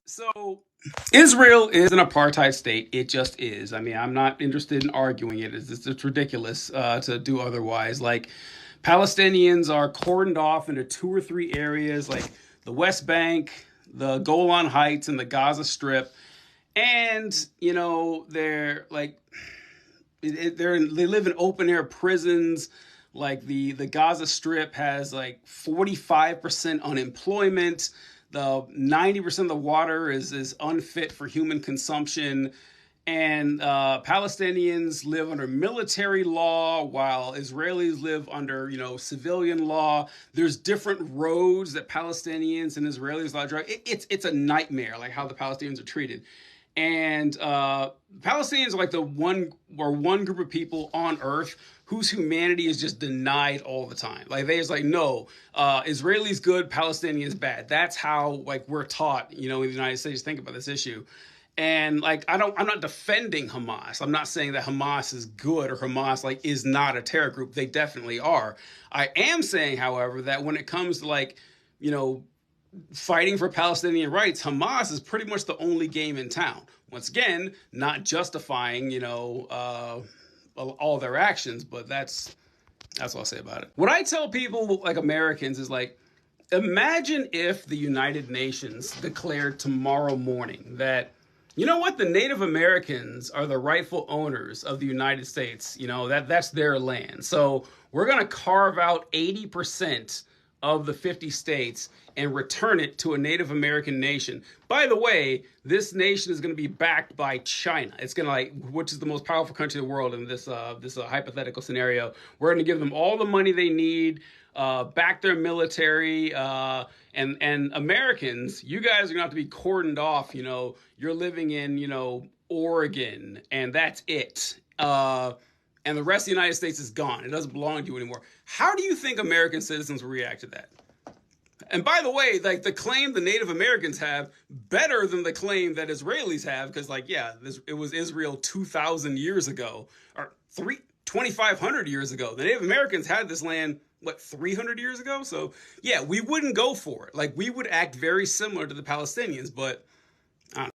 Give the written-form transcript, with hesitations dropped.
So Israel is an apartheid state. It just is. I mean, I'm not interested in arguing it. It's ridiculous to do otherwise. Like, Palestinians are cordoned off into two or three areas, like the West Bank, the Golan Heights, and the Gaza Strip. And they're like they live in open air prisons. Like the Gaza Strip has like 45% unemployment. The 90% of the water is unfit for human consumption. And Palestinians live under military law while Israelis live under, civilian law. There's different roads that Palestinians and Israelis allowed to drive. It's a nightmare, like how the Palestinians are treated. And Palestinians are like the one group of people on earth whose humanity is just denied all the time. Like, they just like, no, Israelis good, Palestinians bad. That's how we're taught, in the United States, think about this issue. And I'm not defending Hamas. I'm not saying that Hamas is good or Hamas is not a terror group. They definitely are. I am saying, however, that when it comes to fighting for Palestinian rights, Hamas is pretty much the only game in town. Once again, not justifying, all their actions, but that's what I'll say about it. What I tell people, like Americans, is imagine if the United Nations declared tomorrow morning that, the Native Americans are the rightful owners of the United States. That's their land. So we're going to carve out 80% of the 50 states and return it to a Native American nation. By the way, this nation is going to be backed by China. It's going to which is the most powerful country in the world in this hypothetical scenario. We're going to give them all the money they need, back their military, and Americans, you guys are going to have to be cordoned off. You're living in, Oregon, and that's it. And the rest of the United States is gone. It doesn't belong to you anymore. How do you think American citizens will react to that? And by the way, the claim the Native Americans have, better than the claim that Israelis have, because it was Israel 2,000 years ago, or 2,500 years ago. The Native Americans had this land, 300 years ago? So yeah, we wouldn't go for it. We would act very similar to the Palestinians, but